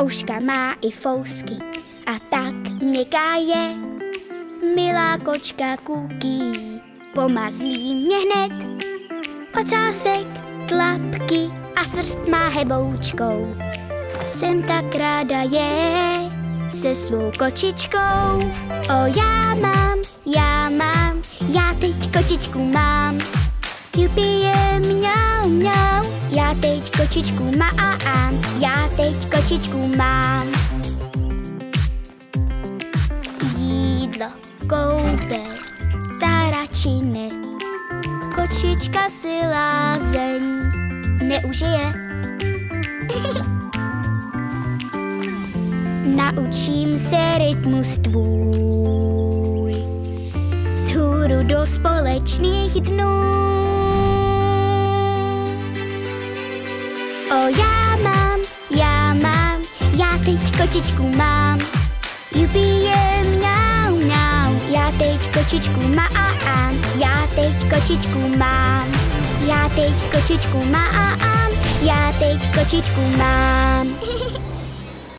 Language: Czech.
Ouška má i fousky a tak měkká je. Milá kočka Kuký pomazlí mě hned. Ocásek, tlapky a srst má heboučkou. Jsem tak ráda se svou kočičkou. O, já teď kočičku mám. Jupie, mňau, mňau, já teď kočičku mám, já teď kočičku mám. Jídlo, koupel, ta radši ne. Kočička si lázeň neužije. Naučím se rytmus tvůj vzhůru do společných dnů. O, já teď kočičku mám. Jupie, mňau, mňau, já teď kočičku mám, já teď kočičku mám. Já teď kočičku mám, já teď kočičku mám.